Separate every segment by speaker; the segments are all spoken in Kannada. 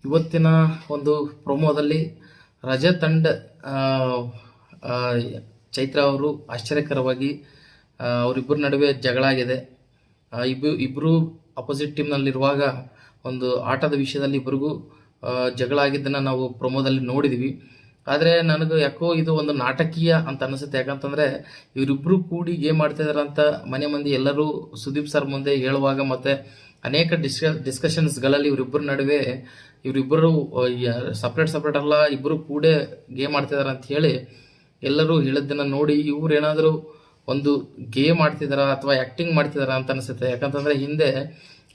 Speaker 1: ಇವತ್ತಿನ ಒಂದು ಪ್ರೊಮೋದಲ್ಲಿ ರಜತ್ ಅಂಡ್ ಚೈತ್ರ ಅವರು ಆಶ್ಚರ್ಯಕರವಾಗಿ ಅವರಿಬ್ಬರ ನಡುವೆ ಜಗಳ ಆಗಿದೆ. ಇಬ್ಬರು ಅಪೋಸಿಟ್ ಟೀಮ್ನಲ್ಲಿರುವಾಗ ಒಂದು ಆಟದ ವಿಷಯದಲ್ಲಿ ಇಬ್ಬರಿಗೂ ಜಗಳ ಆಗಿದ್ದನ್ನು ನಾವು ಪ್ರೊಮೋದಲ್ಲಿ ನೋಡಿದ್ವಿ. ಆದರೆ ನನಗೆ ಯಾಕೋ ಇದು ಒಂದು ನಾಟಕೀಯ ಅಂತ ಅನಿಸುತ್ತೆ. ಯಾಕಂತಂದರೆ ಇವರಿಬ್ಬರು ಕೂಡಿ ಗೇಮ್ ಆಡ್ತಿದಾರೆ ಅಂತ ಮನೆ ಮಂದಿ ಎಲ್ಲರೂ ಸುದೀಪ್ ಸರ್ ಮುಂದೆ ಹೇಳುವಾಗ ಮತ್ತು ಅನೇಕ ಡಿಸ್ಕಷನ್ಸ್ಗಳಲ್ಲಿ ಇವರಿಬ್ಬರ ನಡುವೆ ಇವರಿಬ್ಬರು ಸಪ್ರೇಟ್ ಅಲ್ಲ, ಇಬ್ಬರು ಕೂಡ ಗೇಮ್ ಆಡ್ತಿದಾರೆ ಅಂತ ಹೇಳಿ ಎಲ್ಲರೂ ಹೇಳಿದ್ದನ್ನು ನೋಡಿ ಇವ್ರು ಏನಾದರೂ ಒಂದು ಗೇಮ್ ಆಡ್ತಿದಾರ ಅಥವಾ ಆ್ಯಕ್ಟಿಂಗ್ ಮಾಡ್ತಿದಾರ ಅಂತ ಅನಿಸುತ್ತೆ. ಯಾಕಂತಂದರೆ ಹಿಂದೆ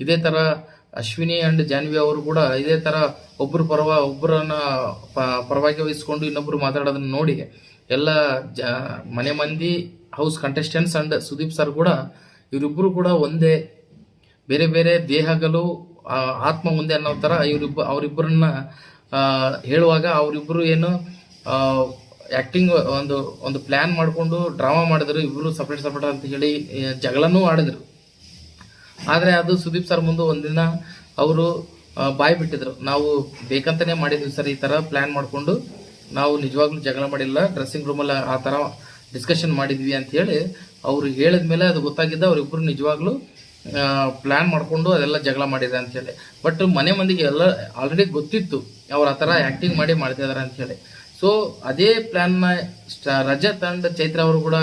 Speaker 1: ಇದೇ ಥರ ಅಶ್ವಿನಿ ಅಂಡ್ ಜಾನ್ವಿ ಅವರು ಕೂಡ ಇದೇ ಥರ ಒಬ್ಬರನ್ನ ಪರವಾಗಿ ವಹಿಸ್ಕೊಂಡು ಇನ್ನೊಬ್ಬರು ಮಾತಾಡೋದನ್ನ ನೋಡಿ ಎಲ್ಲ ಮನೆ ಮಂದಿ house contestants and Sudeep sir ಕೂಡ ಇವರಿಬ್ಬರು ಕೂಡ ಒಂದೇ, ಬೇರೆ ಬೇರೆ ದೇಹಗಳು ಆತ್ಮ ಒಂದೇ ಅನ್ನೋ ಥರ ಅವರಿಬ್ಬರನ್ನ ಹೇಳುವಾಗ ಅವರಿಬ್ಬರು ಏನು ಆ್ಯಕ್ಟಿಂಗ್ ಒಂದು ಪ್ಲ್ಯಾನ್ ಮಾಡಿಕೊಂಡು ಡ್ರಾಮಾ ಮಾಡಿದ್ರು. ಇಬ್ಬರು ಸಪ್ರೇಟ್ ಅಂತ ಹೇಳಿ ಜಗಳನೂ ಆಡಿದ್ರು. ಆದರೆ ಅದು ಸುದೀಪ್ ಸರ್ ಮುಂದೆ ಒಂದಿನ ಅವರು ಬಾಯಿ ಬಿಟ್ಟಿದ್ರು, ನಾವು ಬೇಕಂತಲೇ ಮಾಡಿದ್ವಿ ಸರ್, ಈ ಥರ ಪ್ಲ್ಯಾನ್ ಮಾಡಿಕೊಂಡು ನಾವು ನಿಜವಾಗ್ಲೂ ಜಗಳ ಮಾಡಿಲ್ಲ, ಡ್ರೆಸ್ಸಿಂಗ್ ರೂಮಲ್ಲಿ ಆ ಥರ ಡಿಸ್ಕಷನ್ ಮಾಡಿದ್ವಿ ಅಂತ ಹೇಳಿ ಅವರು ಹೇಳಿದ ಮೇಲೆ ಅದು ಗೊತ್ತಾಗಿದ್ದ ಅವರಿಬ್ಬರು ನಿಜವಾಗ್ಲೂ ಪ್ಲ್ಯಾನ್ ಮಾಡಿಕೊಂಡು ಅದೆಲ್ಲ ಜಗಳ ಮಾಡಿದೆ ಅಂತ ಹೇಳಿ. ಬಟ್ ಮನೆ ಮಂದಿಗೆ ಎಲ್ಲ ಆಲ್ರೆಡಿ ಗೊತ್ತಿತ್ತು ಅವ್ರು ಆ ಥರ ಆ್ಯಕ್ಟಿಂಗ್ ಮಾಡಿ ಮಾಡ್ತಿದ್ದಾರೆ ಅಂತ ಹೇಳಿ. ಸೊ ಅದೇ ಪ್ಲ್ಯಾನ್ನ ರಜತ್ ಅಂಡ್ ಚೈತ್ರ ಅವರು ಕೂಡ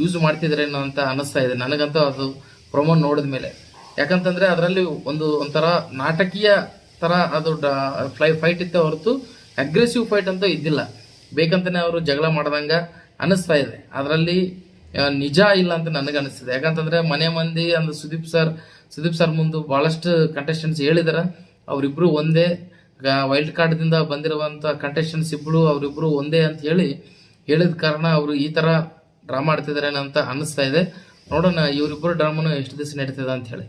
Speaker 1: ಯೂಸ್ ಮಾಡ್ತಿದ್ರೇನೋ ಅಂತ ಅನ್ನಿಸ್ತಾ ಇದೆ ನನಗಂತೂ ಅದು ಪ್ರೊಮೋ ನೋಡಿದ ಮೇಲೆ. ಯಾಕಂತಂದರೆ ಅದರಲ್ಲಿ ಒಂಥರ ನಾಟಕೀಯ ಥರ ಅದು ಫೈಟ್ ಇತ್ತು ಹೊರತು ಅಗ್ರೆಸಿವ್ ಫೈಟ್ ಅಂತೂ ಇದ್ದಿಲ್ಲ. ಬೇಕಂತಲೇ ಅವರು ಜಗಳ ಮಾಡ್ದಂಗೆ ಅನ್ನಿಸ್ತಾ ಇದೆ. ಅದರಲ್ಲಿ ನಿಜ ಇಲ್ಲ ಅಂತ ನನಗೆ ಅನಿಸ್ತಿದೆ. ಯಾಕಂತಂದರೆ ಮನೆ ಮಂದಿ ಅಂದ್ರೆ ಸುದೀಪ್ ಸರ್ ಮುಂದೆ ಭಾಳಷ್ಟು ಕಂಟೆಸ್ಟೆಂಟ್ಸ್ ಹೇಳಿದಾರೆ ಅವರಿಬ್ಬರು ಒಂದೇ, ವೈಲ್ಡ್ ಕಾರ್ಡ್ದಿಂದ ಬಂದಿರುವಂಥ ಕಂಟೆಸ್ಟೆಂಟ್ಸ್ ಅವರಿಬ್ಬರು ಒಂದೇ ಅಂತ ಹೇಳಿದ ಕಾರಣ ಅವರು ಈ ಥರ ಡ್ರಾಮಾ ಆಡ್ತಿದ್ದಾರೆ ಅಂತ ಅನ್ನಿಸ್ತಾ ಇದೆ. ನೋಡೋಣ ಇವರಿಬ್ಬರು ಡ್ರಾಮಾನು ಎಷ್ಟು ದಿವಸ ನಡೀತದೆ ಅಂತ ಹೇಳಿ.